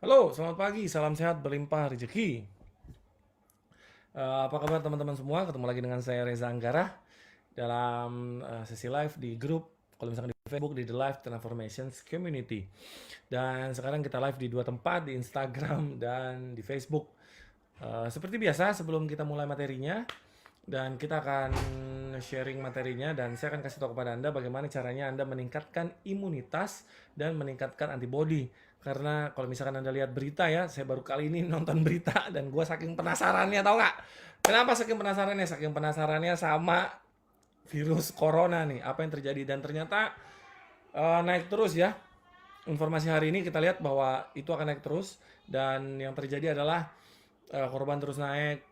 Halo, selamat pagi, salam sehat berlimpah rezeki. Apa kabar teman-teman semua? Ketemu lagi dengan saya Reza Anggara dalam sesi live di grup, kalau misalkan di Facebook di The Life Transformations Community. Dan sekarang kita live di dua tempat, di Instagram dan di Facebook. Seperti biasa, sebelum kita mulai materinya, dan kita akan sharing materinya dan saya akan kasih tahu kepada Anda bagaimana caranya Anda meningkatkan imunitas dan meningkatkan antibody. Karena kalau misalkan Anda lihat berita ya, saya baru kali ini nonton berita dan gue saking penasarannya, tahu nggak? Kenapa saking penasarannya? Saking penasarannya sama virus corona nih, apa yang terjadi dan ternyata naik terus ya. Informasi hari ini kita lihat bahwa itu akan naik terus dan yang terjadi adalah korban terus naik,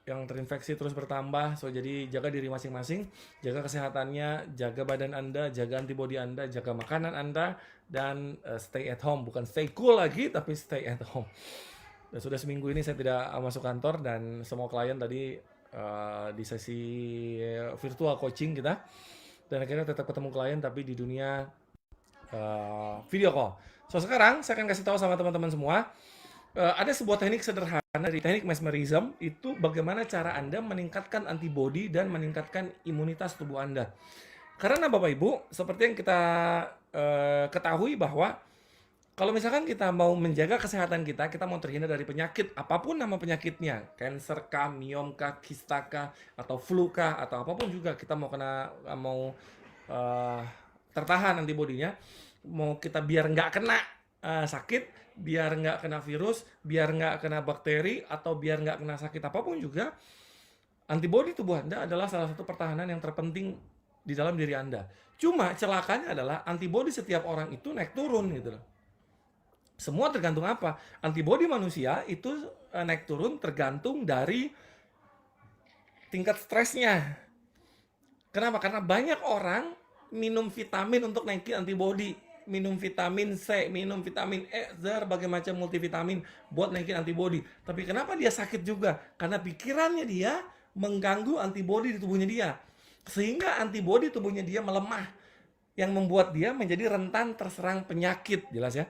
yang terinfeksi terus bertambah. So jadi jaga diri masing-masing, jaga kesehatannya, jaga badan Anda, jaga antibody Anda, jaga makanan Anda, dan stay at home. Bukan stay cool lagi, tapi stay at home. Dan sudah seminggu ini saya tidak masuk kantor dan semua klien tadi di sesi virtual coaching kita. Dan akhirnya tetap ketemu klien tapi di dunia video call. So sekarang saya akan kasih tahu sama teman-teman semua, ada sebuah teknik sederhana dari teknik mesmerism, itu bagaimana cara Anda meningkatkan antibody dan meningkatkan imunitas tubuh Anda. Karena Bapak Ibu, seperti yang kita ketahui bahwa kalau misalkan kita mau menjaga kesehatan kita, kita mau terhindar dari penyakit, apapun nama penyakitnya, cancer kah, myom kah, kista kah, atau flu kah, atau apapun juga kita mau eh, tertahan antibodinya, mau kita biar nggak kena sakit, biar nggak kena virus, biar nggak kena bakteri, atau biar nggak kena sakit apapun juga, antibodi tubuh Anda adalah salah satu pertahanan yang terpenting di dalam diri Anda. Cuma celakanya adalah antibodi setiap orang itu naik turun gitu loh. Semua tergantung apa? Antibodi manusia itu naik turun tergantung dari tingkat stresnya. Kenapa? Karena banyak orang minum vitamin untuk naikin antibodi, minum vitamin C, minum vitamin E, berbagai macam multivitamin buat naikin antibodi. Tapi kenapa dia sakit juga? Karena pikirannya dia mengganggu antibodi di tubuhnya dia. Sehingga antibodi tubuhnya dia melemah, yang membuat dia menjadi rentan terserang penyakit, jelas ya.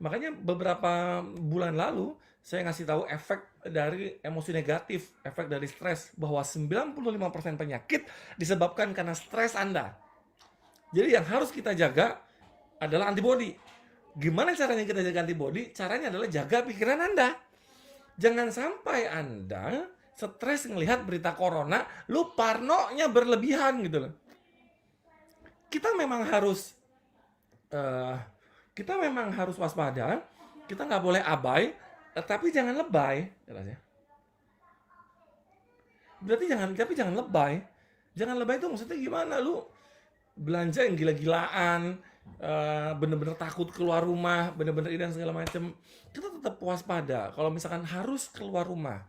Makanya beberapa bulan lalu saya ngasih tahu efek dari emosi negatif, efek dari stres, bahwa 95% penyakit disebabkan karena stres Anda. Jadi yang harus kita jaga adalah antibodi. Gimana caranya kita jaga antibodi? Caranya adalah jaga pikiran Anda. Jangan sampai Anda stres ngelihat berita corona, lu parnonya berlebihan gitu loh. Kita memang harus eh, kita memang harus waspada, kita nggak boleh abai, tapi jangan lebay, jelas ya. Berarti jangan lebay. Jangan lebay itu maksudnya gimana? Lu belanja yang gila-gilaan, bener-bener takut keluar rumah, bener-bener ini dan segala macam. Kita tetap waspada. Kalau misalkan harus keluar rumah,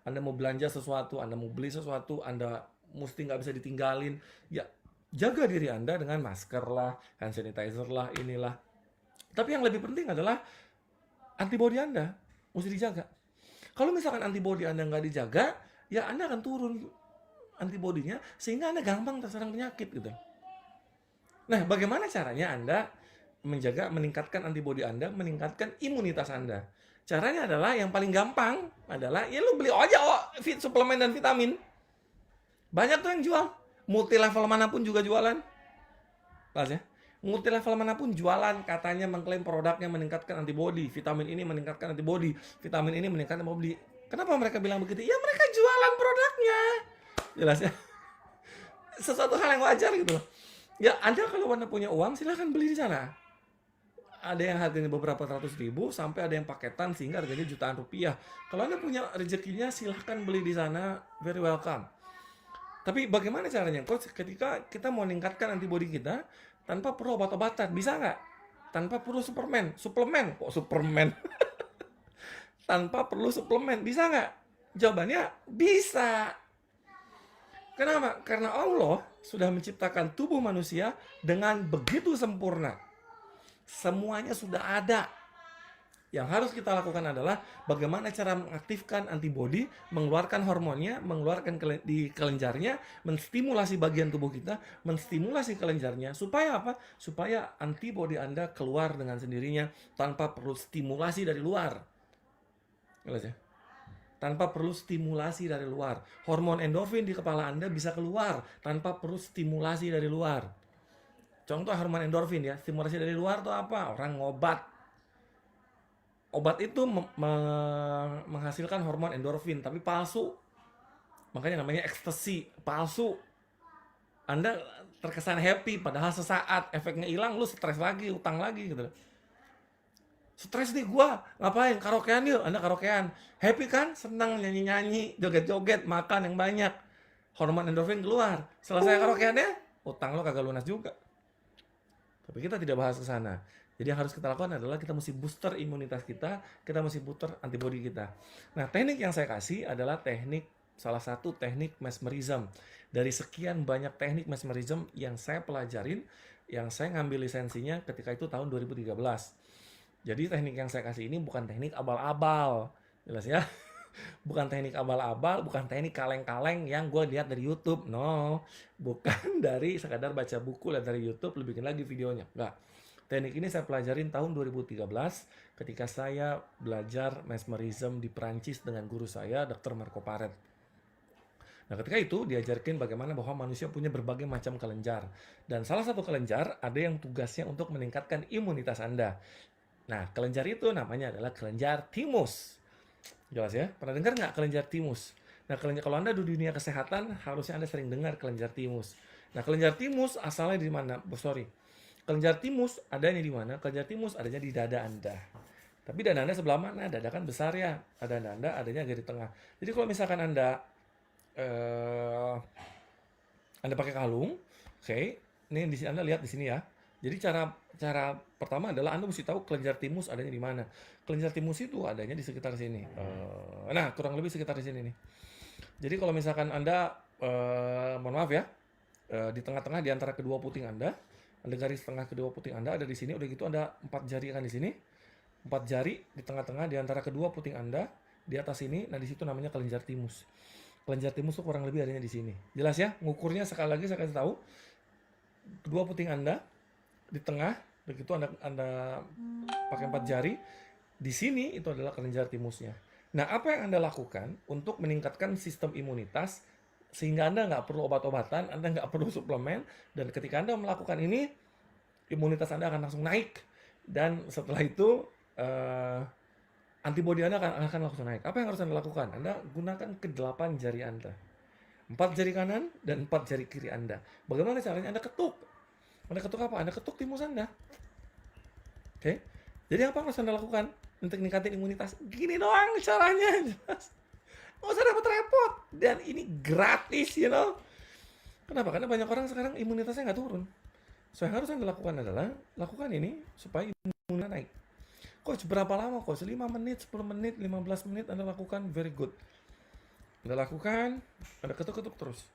Anda mau belanja sesuatu, Anda mau beli sesuatu, Anda mesti nggak bisa ditinggalin. Ya, jaga diri Anda dengan masker lah, hand sanitizer lah, inilah. Tapi yang lebih penting adalah antibodi Anda mesti dijaga. Kalau misalkan antibodi Anda nggak dijaga, ya Anda akan turun antibodinya sehingga Anda gampang terserang penyakit gitu. Nah, bagaimana caranya Anda meningkatkan antibodi Anda, meningkatkan imunitas Anda? Caranya adalah yang paling gampang adalah ya lu beli aja suplemen dan vitamin. Banyak tuh yang jual. Multi level manapun juga jualan. Pas ya. Multi level manapun jualan, katanya mengklaim produknya meningkatkan antibodi, vitamin ini meningkatkan antibodi, vitamin ini meningkatkan antibodi. Kenapa mereka bilang begitu? Ya mereka jualan produknya. Jelas ya. Sesuatu hal yang wajar gitu loh. Ya Anda kalau Anda punya uang silahkan beli di sana. Ada yang harganya beberapa ratus ribu sampai ada yang paketan sehingga harganya jutaan rupiah. Kalau Anda punya rezekinya silahkan beli di sana, very welcome. Tapi bagaimana caranya? Coach, ketika kita mau meningkatkan antibodi kita tanpa perlu obat-obatan, bisa nggak? Tanpa perlu suplemen, kok suplemen? Tanpa perlu suplemen, bisa nggak? Jawabannya bisa. Kenapa? Karena Allah sudah menciptakan tubuh manusia dengan begitu sempurna. Semuanya sudah ada. Yang harus kita lakukan adalah bagaimana cara mengaktifkan antibodi, mengeluarkan hormonnya, mengeluarkan di kelenjarnya, menstimulasi bagian tubuh kita, menstimulasi kelenjarnya, supaya apa? Supaya antibodi Anda keluar dengan sendirinya tanpa perlu stimulasi dari luar. Jelas ya? Tanpa perlu stimulasi dari luar. Hormon endorfin di kepala Anda bisa keluar tanpa perlu stimulasi dari luar. Contoh hormon endorfin ya, stimulasi dari luar tuh apa? Orang ngobat. Obat itu menghasilkan hormon endorfin, tapi palsu. Makanya namanya ekstasi, palsu. Anda terkesan happy, padahal sesaat efeknya hilang, lu stres lagi, utang lagi gitu. Stres nih gua, ngapain? Karaokean yuk, Anda karaokean. Happy kan? Senang nyanyi-nyanyi, joget-joget, makan yang banyak. Hormon endorfin keluar. Selesai karaokeannya, utang lo kagak lunas juga. Tapi kita tidak bahas ke sana. Jadi yang harus kita lakukan adalah kita mesti booster imunitas kita mesti booster antibodi kita. Nah, teknik yang saya kasih adalah salah satu teknik mesmerism. Dari sekian banyak teknik mesmerism yang saya pelajarin, yang saya ngambil lisensinya ketika itu tahun 2013. Jadi teknik yang saya kasih ini bukan teknik abal-abal. Jelas ya? Bukan teknik abal-abal, bukan teknik kaleng-kaleng yang gue lihat dari YouTube. No, bukan dari sekadar baca buku, lihat dari YouTube, lu bikin lagi videonya. Enggak. Teknik ini saya pelajarin tahun 2013 ketika saya belajar mesmerism di Prancis dengan guru saya, Dr. Marco Paret. Nah, ketika itu diajarkan bagaimana bahwa manusia punya berbagai macam kelenjar. Dan salah satu kelenjar ada yang tugasnya untuk meningkatkan imunitas Anda. Nah, kelenjar itu namanya adalah kelenjar thymus. Jelas ya? Pernah dengar nggak kelenjar thymus? Nah, kalau Anda di dunia kesehatan, harusnya Anda sering dengar kelenjar thymus. Nah, kelenjar thymus asalnya di mana? Kelenjar thymus adanya di mana? Kelenjar thymus adanya di dada Anda. Tapi dada Anda sebelah mana? Dada kan besar ya. Dada Anda adanya agak di tengah. Jadi kalau misalkan Anda pakai kalung, oke. Ini di sini Anda lihat di sini ya. Jadi cara pertama adalah Anda mesti tahu kelenjar thymus adanya di mana. Kelenjar thymus itu adanya di sekitar sini. Nah, kurang lebih sekitar di sini nih. Jadi kalau misalkan Anda, mohon maaf ya, di tengah-tengah di antara kedua puting Anda, garis tengah kedua puting Anda ada di sini, udah gitu ada 4 jari kan di sini. 4 jari di tengah-tengah di antara kedua puting Anda, di atas ini, nah di situ namanya kelenjar thymus. Kelenjar thymus itu kurang lebih adanya di sini. Jelas ya? Ngukurnya sekali lagi saya kasih tahu. Kedua puting Anda di tengah, begitu Anda pakai 4 jari, di sini itu adalah kelenjar thymusnya. Nah, apa yang Anda lakukan untuk meningkatkan sistem imunitas sehingga Anda nggak perlu obat-obatan, Anda nggak perlu suplemen, dan ketika Anda melakukan ini, imunitas Anda akan langsung naik, dan setelah itu antibodi Anda akan langsung naik. Apa yang harus Anda lakukan? Anda gunakan ke-8 jari Anda. 4 jari kanan dan 4 jari kiri Anda. Bagaimana caranya? Anda ketuk. Anda ketuk apa? Anda ketuk thymus Anda. Oke? Jadi apa yang harus Anda lakukan untuk meningkatkan imunitas? Gini doang caranya. Nggak usah repot-repot. Dan ini gratis, you know. Kenapa? Karena banyak orang sekarang imunitasnya nggak turun. So, yang harus Anda lakukan adalah lakukan ini supaya imunitas naik. Coach, berapa lama, Coach? 5 menit, 10 menit, 15 menit Anda lakukan, very good. Anda lakukan, Anda ketuk-ketuk terus.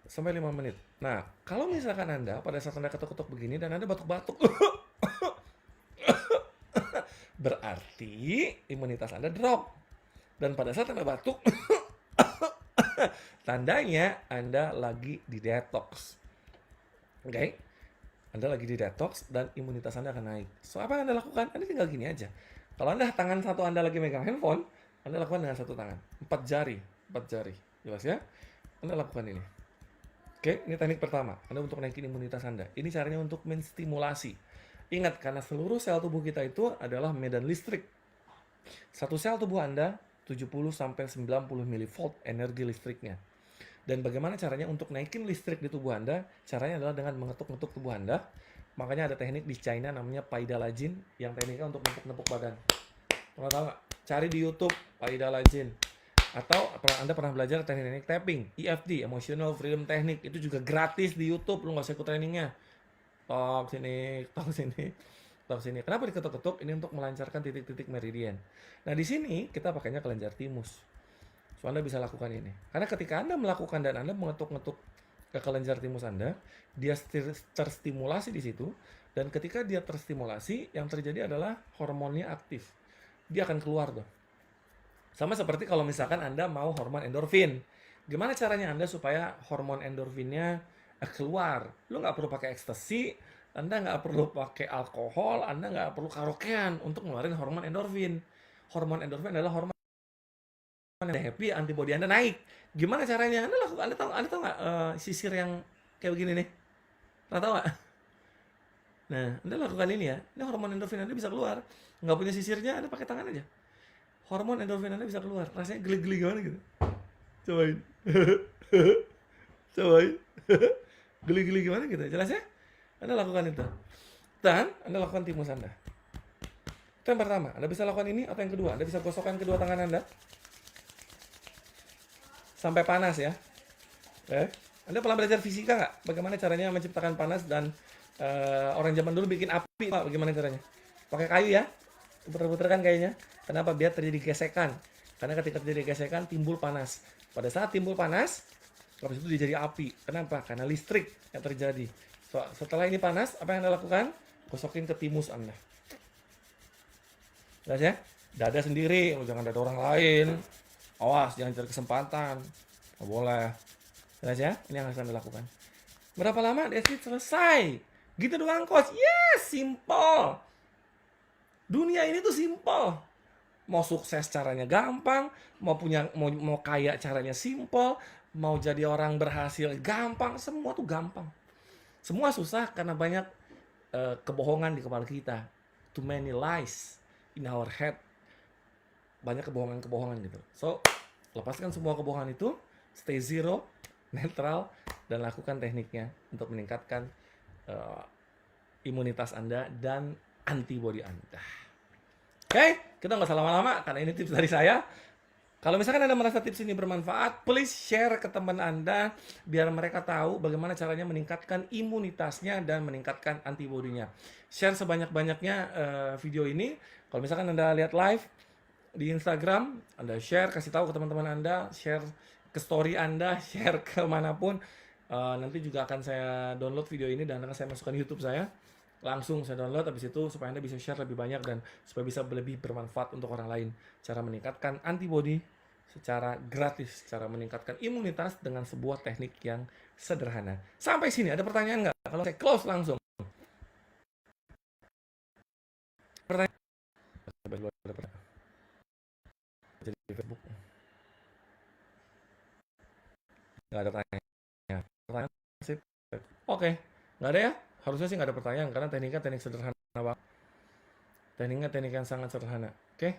Sampai 5 menit. Nah, kalau misalkan Anda, pada saat Anda ketuk-ketuk begini, dan Anda batuk-batuk, berarti imunitas Anda drop. Dan pada saat Anda batuk, tandanya Anda lagi di detox. Oke? Anda lagi di detox dan imunitas Anda akan naik. So, apa yang Anda lakukan? Anda tinggal gini aja. Kalau tangan satu Anda lagi megang handphone, Anda lakukan dengan satu tangan. 4 jari. Jelas ya? Anda lakukan ini. Oke, ini teknik pertama. Anda untuk naikin imunitas Anda. Ini caranya untuk menstimulasi. Ingat, karena seluruh sel tubuh kita itu adalah medan listrik. Satu sel tubuh Anda 70-90 mV energi listriknya. Dan bagaimana caranya untuk naikin listrik di tubuh Anda? Caranya adalah dengan mengetuk-ngetuk tubuh Anda. Makanya ada teknik di China namanya Paidalajin, yang tekniknya untuk nepuk-nepuk badan. Pernah tahu nggak? Cari di YouTube Paidalajin. Atau Anda pernah belajar teknik tapping, EFT, Emotional Freedom Technique, itu juga gratis di YouTube, lu nggak usah ikut trainingnya. Tok sini. Kenapa diketuk-ketuk? Ini untuk melancarkan titik-titik meridian. Nah, di sini kita pakainya kelenjar thymus. So, Anda bisa lakukan ini. Karena ketika Anda melakukan dan Anda mengetuk-ngetuk ke kelenjar thymus Anda, dia terstimulasi di situ, dan ketika dia terstimulasi, yang terjadi adalah hormonnya aktif. dia akan keluar tuh. Sama seperti kalau misalkan Anda mau hormon endorfin. Gimana caranya Anda supaya hormon endorfinnya keluar? Lu nggak perlu pakai ekstasi, Anda nggak perlu pakai alkohol, Anda nggak perlu karaokean untuk ngeluarin hormon endorfin. Hormon endorfin adalah hormon yang happy, antibody Anda naik. Gimana caranya? Anda lakukan, Anda tahu nggak sisir yang kayak begini nih? Pernah tahu nggak? Nah, Anda lakukan ini ya. Ini hormon endorfin Anda bisa keluar. Nggak punya sisirnya, Anda pakai tangan aja. Hormon endorfin Anda bisa keluar. Rasanya geli-geli gimana gitu? Cobain. Cobain. Geli-geli gimana gitu? Jelas ya? Anda lakukan itu. Dan Anda lakukan timus Anda. Itu yang pertama. Anda bisa lakukan ini atau yang kedua. Anda bisa gosokkan kedua tangan Anda sampai panas ya. Anda pernah belajar fisika nggak? Bagaimana caranya menciptakan panas dan orang zaman dulu bikin api, Pak, bagaimana caranya? Pakai kayu ya, puter-puter kan kayaknya. Kenapa? Biar terjadi gesekan. Karena ketika terjadi gesekan timbul panas. Pada saat timbul panas, habis itu dia jadi api. Kenapa? Karena listrik yang terjadi. Setelah ini panas, apa yang Anda lakukan? Gosokin ke timus Anda. Jelas ya? Dada sendiri, jangan dada orang lain. Awas, jangan cari kesempatan. Nggak boleh. Jelas ya? Ini yang harus Anda lakukan. Berapa lama? That's it, selesai. Gitu doang, coach. Yes, simple. Dunia ini tuh simple. Mau sukses caranya gampang, mau kaya caranya simple, mau jadi orang berhasil gampang, semua tuh gampang. Semua susah karena banyak kebohongan di kepala kita. Too many lies in our head. Banyak kebohongan-kebohongan gitu. So, lepaskan semua kebohongan itu, stay zero, netral, dan lakukan tekniknya untuk meningkatkan imunitas Anda dan antibody Anda. Oke, kita nggak usah lama-lama karena ini tips dari saya. Kalau misalkan Anda merasa tips ini bermanfaat, please share ke teman Anda biar mereka tahu bagaimana caranya meningkatkan imunitasnya dan meningkatkan antibodinya. Share sebanyak-banyaknya video ini. Kalau misalkan Anda lihat live di Instagram, Anda share, kasih tahu ke teman-teman Anda, share ke story Anda, share ke manapun. Nanti juga akan saya download video ini dan akan saya masukkan di YouTube saya. Langsung saya download, habis itu supaya Anda bisa share lebih banyak dan supaya bisa lebih bermanfaat untuk orang lain. Cara meningkatkan antibody secara gratis, cara meningkatkan imunitas dengan sebuah teknik yang sederhana. Sampai sini ada pertanyaan nggak? Kalau saya close langsung. Pertanyaan? Jadi di Facebook. Nggak ada pertanyaan. Pertanyaan sip. Oke, nggak ada ya? Harusnya sih nggak ada pertanyaan karena tekniknya teknik sederhana banget. Tekniknya teknik yang sangat sederhana. Oke,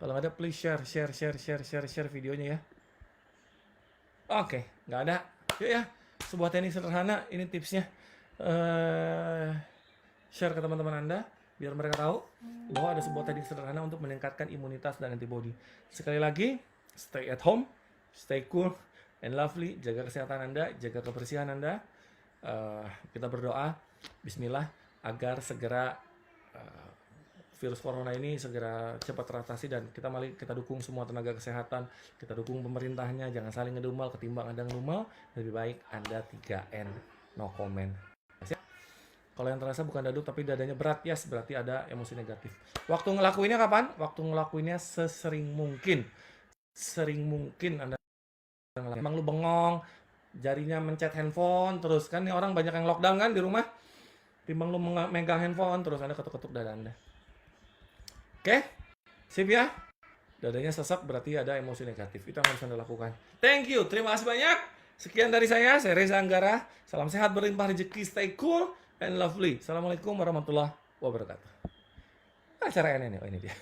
kalau nggak ada please share videonya ya. Oke, nggak ada. Yuk ya, sebuah teknik sederhana. Ini tipsnya. Share ke teman-teman Anda biar mereka tahu bahwa ada sebuah teknik sederhana untuk meningkatkan imunitas dan antibody. Sekali lagi, stay at home, stay cool and lovely. Jaga kesehatan Anda, jaga kebersihan Anda. Kita berdoa Bismillah agar segera virus corona ini segera cepat teratasi dan kita dukung semua tenaga kesehatan, kita dukung pemerintahnya, jangan saling ngedumel, ketimbang Anda ngedumel, lebih baik Anda 3N, no comment. Kalau yang terasa bukan daduk tapi dadanya berat, yes, berarti ada emosi negatif. Waktu ngelakuinnya kapan? Waktu ngelakuinnya sesering mungkin. Sering mungkin Anda ngelakuin. Emang lu bengong, jarinya mencet handphone, terus kan nih orang banyak yang lockdown kan di rumah. Timbang lu megang handphone, terus Anda ketuk-ketuk dada Anda. Oke, sip ya. Dadanya sesak berarti ada emosi negatif. Itu yang harus Anda lakukan. Thank you, terima kasih banyak. Sekian dari saya Reza Anggara. Salam sehat, berlimpah rezeki, stay cool and lovely. Assalamualaikum warahmatullahi wabarakatuh. Acara ini nih, oh ini dia.